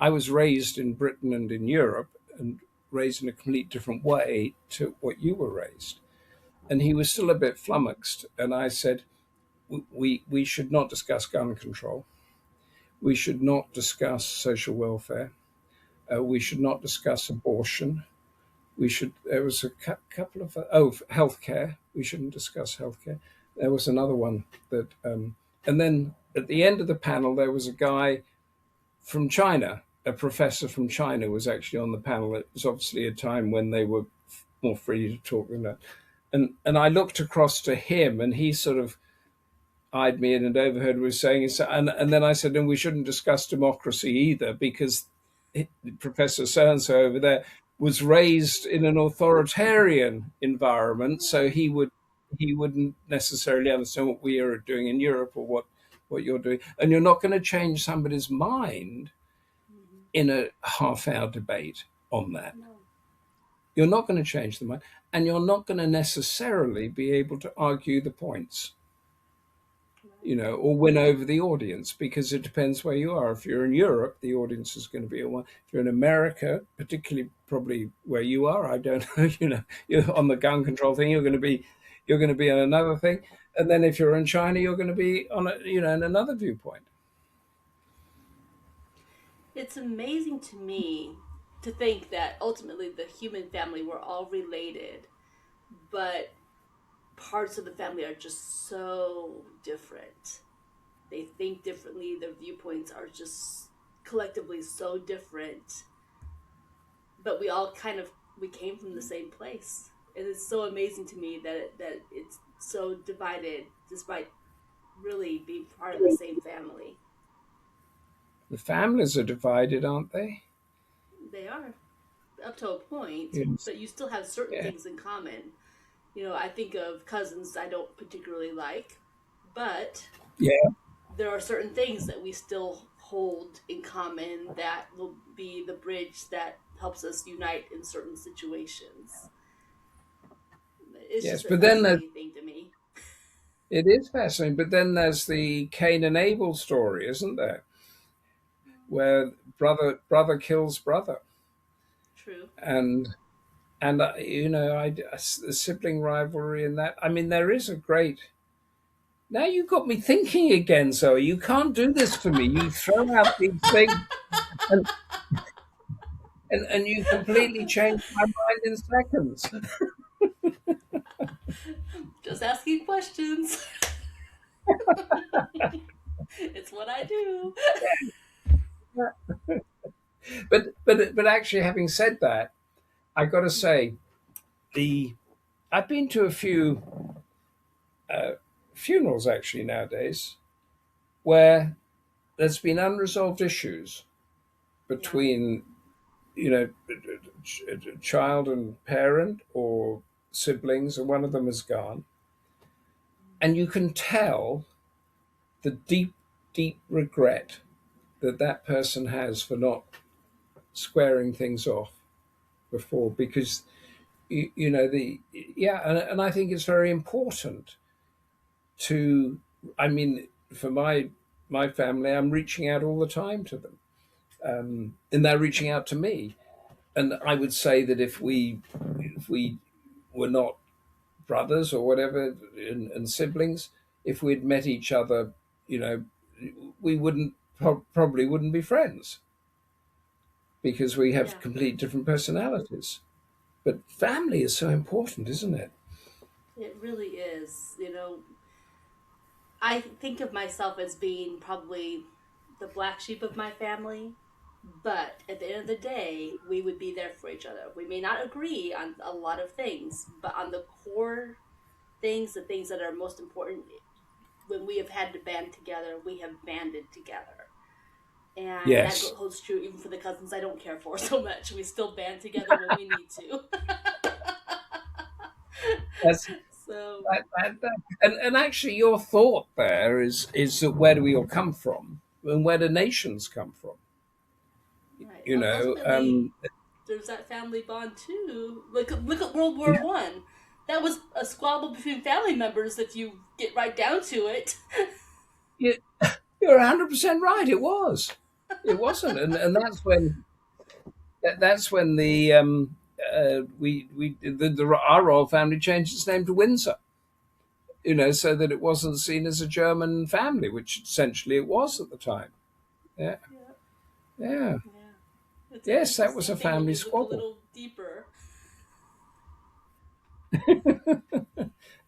I was raised in Britain and in Europe, and raised in a complete different way to what you were raised." And he was still a bit flummoxed. And I said, we should not discuss gun control. We should not discuss social welfare. We should not discuss abortion. There was a couple of, healthcare. We shouldn't discuss healthcare. There was another one and then at the end of the panel, there was a guy from China, a professor from China was actually on the panel. It was obviously a time when they were more free to talk than that. And I looked across to him, and he sort of eyed me in and overheard was saying, and then I said, and we shouldn't discuss democracy either, because Professor so and so over there was raised in an authoritarian environment, so he wouldn't necessarily understand what we are doing in Europe or what you're doing, and you're not going to change somebody's mind Mm-hmm. in a half-hour debate on that. No. You're not going to change the mind, and you're not going to necessarily be able to argue the points, Right. or win over the audience, because it depends where you are. If you're in Europe, the audience is going to be a one. If you're in America, particularly probably where you are, I don't know, you're on the gun control thing, you're going to be on another thing. And then if you're in China, you're going to be on in another viewpoint. It's amazing to me to think that ultimately the human family, we're all related, but parts of the family are just so different. They think differently, their viewpoints are just collectively so different, but we all kind of we came from the same place. And it's so amazing to me that it's so divided despite really being part of the same family. The families are divided, aren't they? They are up to a point, Yes. but you still have certain Yeah. things in common. I think of cousins I don't particularly like, but Yeah. there are certain things that we still hold in common that will be the bridge that helps us unite in certain situations. It's Yes. just a But then fascinating thing to me. it is fascinating. But then there's the Cain and Abel story, isn't there? Where brother kills brother, True. and the sibling rivalry in that. I mean, there is a great. Now you got me thinking again, Zoe. You can't do this for me. You throw out these things, and and you completely change my mind in seconds. Just asking questions. It's what I do. But actually, having said that, I got to say, the I've been to a few funerals actually nowadays where there's been unresolved issues Yeah, between child and parent or siblings, and one of them is gone, and you can tell the deep, deep regret that that person has for not squaring things off before, because you know the yeah, and I think it's very important to. I mean, for my family, I'm reaching out all the time to them, and they're reaching out to me. And I would say that if we were not brothers or whatever and siblings, if we'd met each other, you know, we wouldn't probably wouldn't be friends because we have yeah, complete different personalities. But family is so important, isn't it? it really is. I think of myself as being probably the black sheep of my family, but at the end of the day, we would be there for each other. We may not agree on a lot of things, but on the core things, the things that are most important, when we have had to band together, we have banded together. And that Yes, holds true even for the cousins I don't care for so much. We still band together when we need to. that's So, and actually, your thought there is that where do we all come from, and where do nations come from? right. You know, Ultimately, there's that family bond too. Look at World War yeah, One. That was a squabble between family members if you get right down to it. you, you're 100% right. It was. It wasn't, and that's when our royal family changed its name to Windsor. So that it wasn't seen as a German family, which essentially it was at the time. Yeah, Yeah, yeah, yeah. It's an yes, that was interesting a thing when family you look a squabble. little deeper.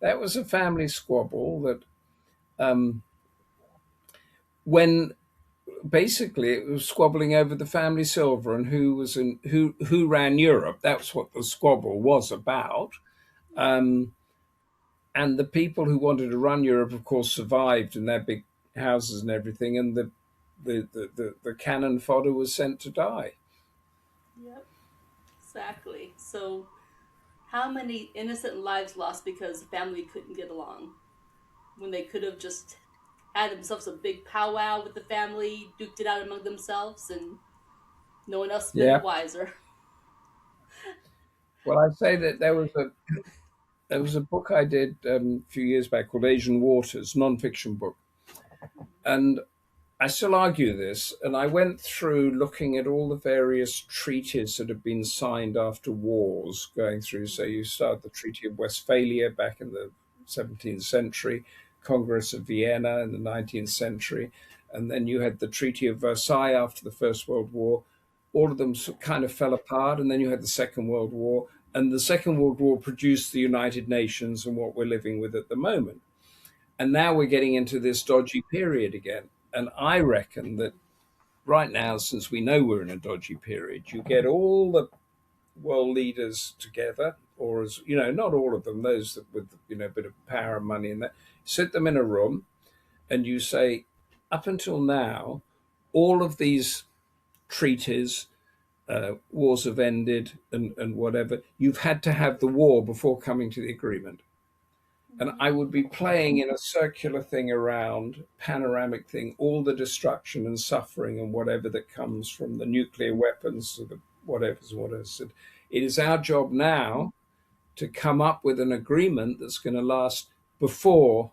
That was a family squabble that um, when basically it was squabbling over the family silver and who ran Europe. That's what the squabble was about. Um, and the people who wanted to run Europe, of course, survived in their big houses and everything, and the cannon fodder was sent to die. Yep, exactly. So, how many innocent lives lost because the family couldn't get along when they could have just had themselves a big powwow with the family, duked it out among themselves, and no one else has been the Yeah. wiser. Well, I'd say So that there was a book I did a few years back called Asian Waters, non-fiction book, and I still argue this. And I went through looking at all the various treaties that have been signed after wars, going through. So you start the Treaty of Westphalia back in the 17th century, Congress of Vienna in the 19th century, and then you had the Treaty of Versailles after the First World War. All of them kind of fell apart, and then you had the Second World War. And the Second World War produced the United Nations and what we're living with at the moment. And now we're getting into this dodgy period again. And I reckon that right now, since we know we're in a dodgy period, you get all the world leaders together, or as not all of them, those that with a bit of power and money and that, sit them in a room, and you say, up until now, all of these treaties, wars have ended, and whatever. You've had to have the war before coming to the agreement. And I would be playing in a circular thing around, panoramic thing, all the destruction and suffering and whatever that comes from the nuclear weapons to the whatever's what I said. It is our job now to come up with an agreement that's going to last before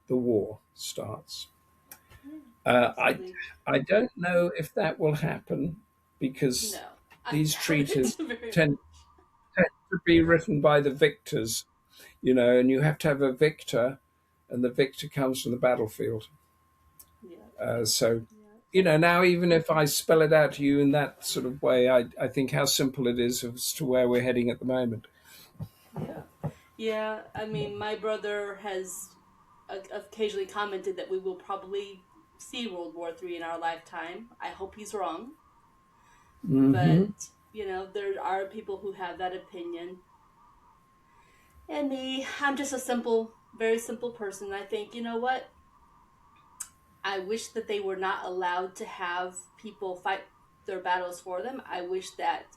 the war starts. yeah, Uh, I absolutely. I don't know if that will happen because No, I these doubt it treaties very tend, much. tend to be written by the victors, and you have to have a victor, and the victor comes from the battlefield. Yeah, So, yeah, now even if I spell it out to you in that sort of way, I think how simple it is as to where we're heading at the moment. yeah, yeah. I mean, my brother has occasionally commented that we will probably see World War III in our lifetime. I hope he's wrong, but Hmm. There are people who have that opinion. And me, I'm just a simple, very simple person. I think, you know what? I wish that they were not allowed to have people fight their battles for them. I wish that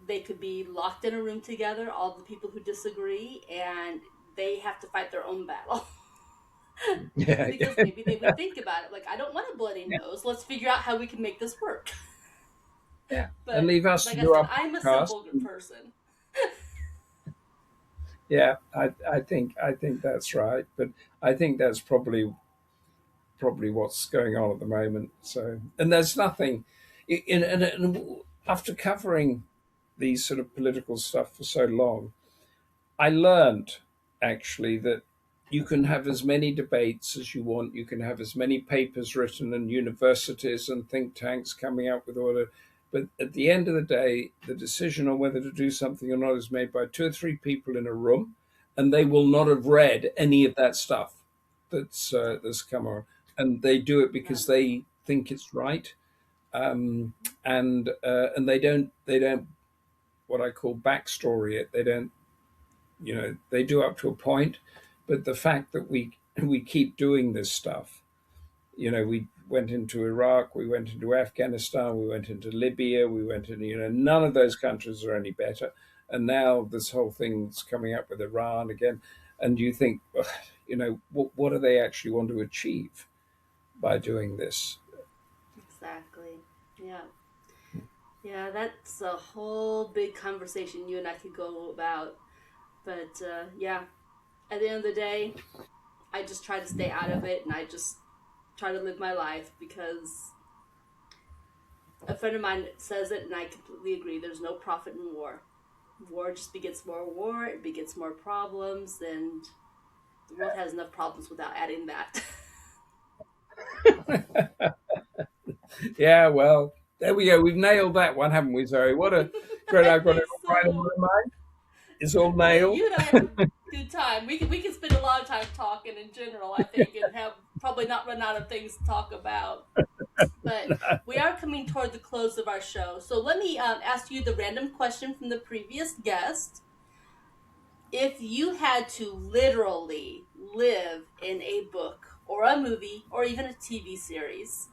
they could be locked in a room together, all the people who disagree, and they have to fight their own battle. Yeah, Because maybe they would think about it like, I don't want a bloody nose. Let's figure out how we can make this work. yeah, and But leave us to like I do said, our I'm a podcast. simple person. Yeah, I think that's right, but I think that's probably what's going on at the moment. So, and there's nothing, and after covering these sort of political stuff for so long, I learned actually that you can have as many debates as you want. You can have as many papers written and universities and think tanks coming up with order. But at the end of the day, the decision on whether to do something or not is made by two or three people in a room, and they will not have read any of that stuff that's come on, and they do it because None. they think it's right, um, and they don't what I call backstory it. They don't they do up to a point, but the fact that we keep doing this stuff, we went into Iraq, we went into Afghanistan, we went into Libya, we went into none of those countries are any better, and now this whole thing's coming up with Iran again, and you think, ugh, what do they actually want to achieve by doing this? Exactly. Yeah. Yeah, that's a whole big conversation you and I could go about. But yeah, at the end of the day, I just try to stay out of it and I just try to live my life because a friend of mine says it and I completely agree. There's no profit in war. War just begets more war, it begets more problems, and the world has enough problems without adding that. Yeah, well, there we go. We've nailed that one, haven't we, Zoe? What a great! I I've got it think all right in so. my mind. It's all Well, nailed. you and I have a good time. We can spend a lot of time talking in general, I think, and have probably not run out of things to talk about. But we are coming toward the close of our show. So let me ask you the random question from the previous guest. If you had to literally live in a book or a movie or even a TV series,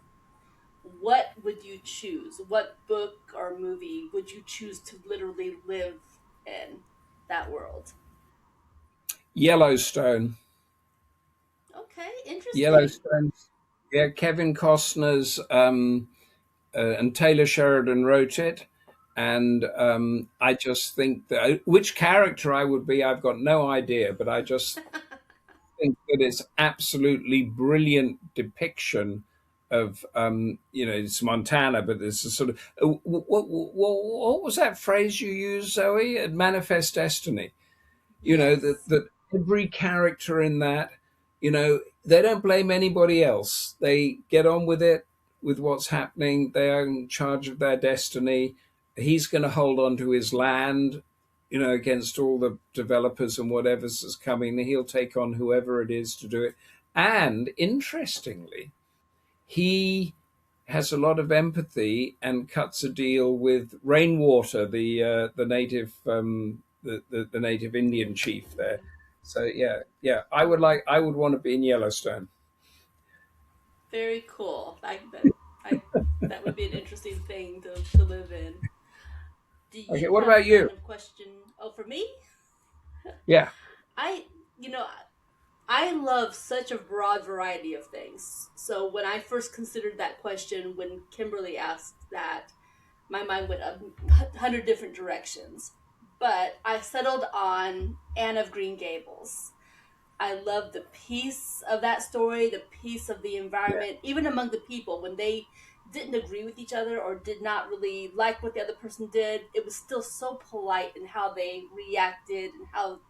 what would you choose? What book or movie would you choose to literally live in that world? Yellowstone. Okay, interesting. Yellowstone. Yeah, Kevin Costner's and Taylor Sheridan wrote it. And I just think that which character I would be, I've got no idea, but I just think that it's absolutely brilliant depiction of it's Montana, but it's a sort of what was that phrase you used, Zoe? Manifest destiny. That Yes. every character in that, they don't blame anybody else. They get on with it, with what's happening. They are in charge of their destiny. He's going to hold on to his land, against all the developers and whatever's is coming. He'll take on whoever it is to do it. And interestingly, he has a lot of empathy and cuts a deal with Rainwater, the native the native Indian chief there. So yeah, yeah, I would want to be in Yellowstone. Very cool. That would be an interesting thing to live in. Do Okay, you what have a about you? random question? Oh, for me? Yeah, I, you know, I love such a broad variety of things. So when I first considered that question, when Kimberly asked that, my mind went a hundred different directions. But I settled on Anne of Green Gables. I love the peace of that story, the peace of the yeah, environment, even among the people when they didn't agree with each other or did not really like what the other person did. It was still so polite in how they reacted and how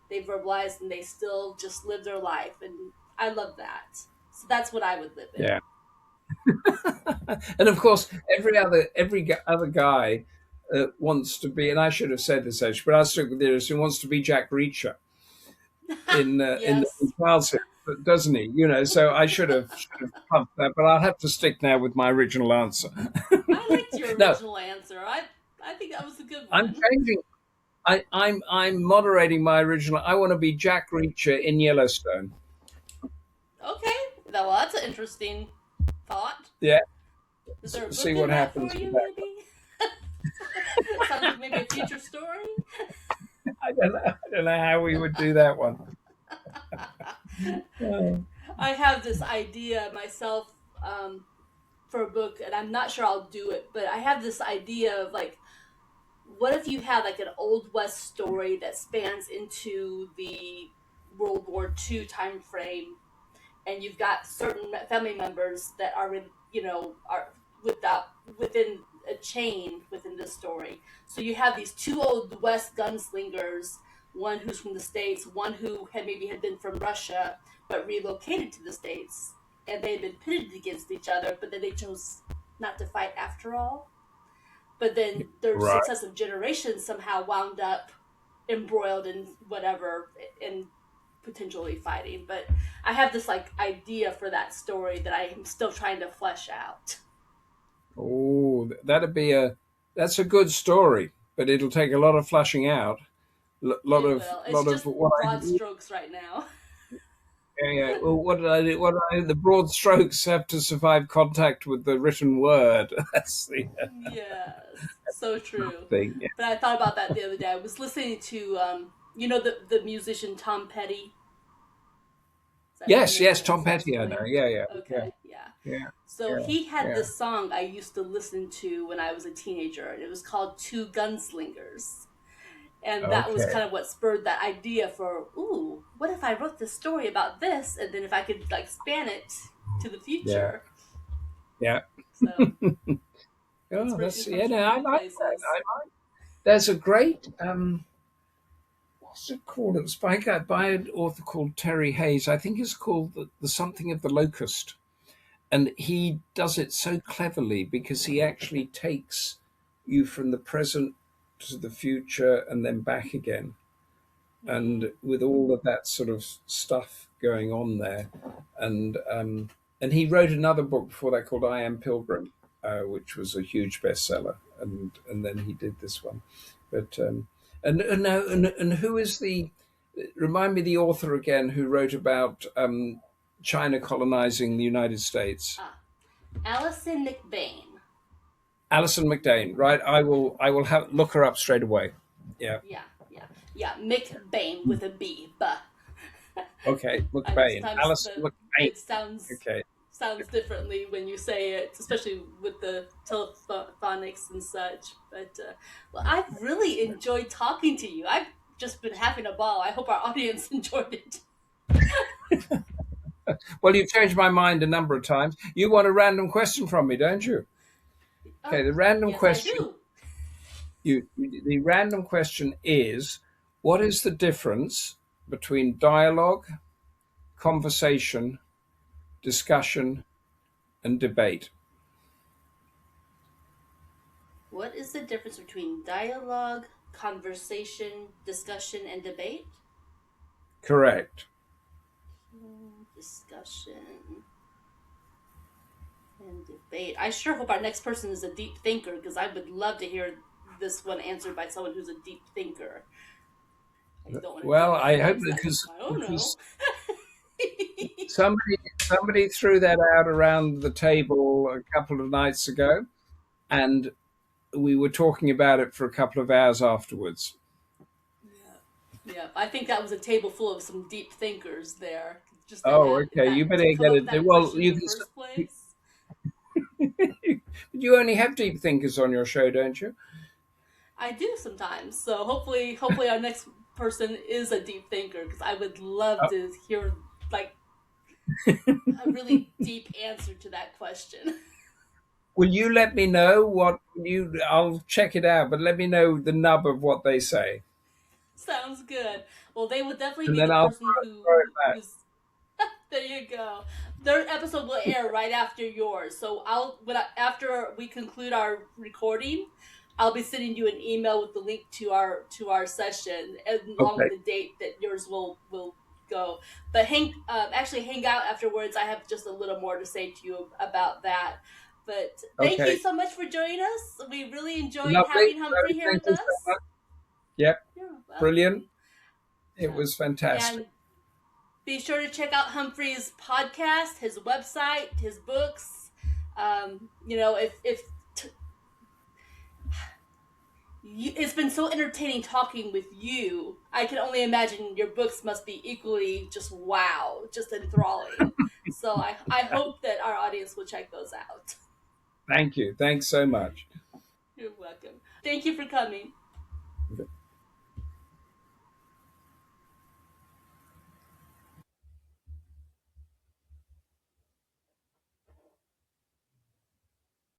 they verbalized, and they still just lived their life. And I love that. So that's what I would live yeah. in. And of course, other guy wants to be, and I should have said this actually, but I'll stick with this. Who wants to be Jack Reacher in the Yes. Charles? doesn't he? So I should have pumped that, but I'll have to stick now with my original answer. I liked your No, original answer. I think that was a good I'm one. changing. I'm moderating my original. I want to be Jack Reacher in Yellowstone. Okay, well, that's an interesting thought. Yeah, Is there a see book in what that for happens with you, that. maybe? Sounds like maybe a future story. I don't know. I don't know how we would do that one. Oh, I have this idea myself for a book, and I'm not sure I'll do it, but I have this idea of like, what if you had like an old west story that spans into the World War II time frame, and you've got certain family members that are in, are without within a chain within this story. So you have these two old west gunslingers, one who's from the states, one who had been from Russia but relocated to the states, and they had been pitted against each other, but then they chose not to fight after all. But then their right. successive generations somehow wound up embroiled in whatever, and potentially fighting. But I have this like idea for that story that I am still trying to flesh out. Oh, that's a good story, but it'll take a lot of fleshing out. It will. It's Lot of just what I broad strokes right now. yeah, yeah. Well, what did I do? What did I do? The broad strokes have to survive contact with the written word. That's the Yes, so true. thing. Yeah. But I thought about that the other day. I was listening to, the musician Tom Petty. Is that a Yes, name yes. that Tom sounds Petty, I know. familiar? Yeah, yeah, yeah, Okay, yeah. yeah, So yeah, he had yeah. this song I used to listen to when I was a teenager, and it was called Two Gunslingers. And that was Okay. kind of what spurred that idea for, ooh, what if I wrote this story about this, and then if I could like span it to the Yeah, future. yeah. So Oh, inspiration that's comes yeah. No, from I many like that. places. There's a great what's it called? It was by an author called Terry Hayes. I think it's called the something of the locust, and he does it so cleverly because he actually takes you from the present to the future and then back again, Mm, and with all of that sort of stuff going on there, and he wrote another book before that called I Am Pilgrim, which was a huge bestseller, and then he did this one, but and now and who is the remind me the author again who wrote about China colonizing the United States? ah, Allison McBain. Alison McDane, right? I will have look her up straight away. Yeah. Yeah, yeah, yeah. McBain with a B. But Okay, I know McBain. sometimes Alison McBain. it Okay. sounds differently when you say it, especially with the telephonics and such. But well, I've really enjoyed talking to you. I've just been having a ball. I hope our audience enjoyed it. Well, you've changed my mind a number of times. You want a random question from me, don't you? Okay, Oh, the random yes, I question do. the random question is what is the difference between dialogue, conversation, discussion, and debate? What is the difference between dialogue, conversation, discussion, and debate? Correct. Discussion and debate. I sure hope our next person is a deep thinker, because I would love to hear this one answered by someone who's a deep thinker. I don't want to Well, I hope generalize that. I don't know. because somebody threw that out around the table a couple of nights ago, and we were talking about it for a couple of hours afterwards. Yeah, yeah. I think that was a table full of some deep thinkers there, just to Oh, have okay. You that better to come get up with it. that Well, question in the first place. you only have deep thinkers on your show, don't you? I do sometimes. So hopefully our next person is a deep thinker, because I would love Uh, to hear like a really deep answer to that question. will you let me know what you? I'll check it out, but let me know the nub of what they say, Sounds good. Well, they would definitely and be then the I'll person throw it back. who's there you go. Their episode will air right after yours. So after we conclude our recording, I'll be sending you an email with the link to our session, along Okay. with the date that yours will go. But actually hang out afterwards. I have just a little more to say to you about that. But thank you Okay. so much for joining us. We really enjoyed Lovely. having Humphrey No, here thank with you so us. much. Yep. You're Brilliant. welcome. It was fantastic. And be sure to check out Humphrey's podcast, his website, his books. If it's been so entertaining talking with you, I can only imagine your books must be equally just wow, just enthralling. So I hope that our audience will check those out. Thank you. Thanks so much. You're welcome. Thank you for coming.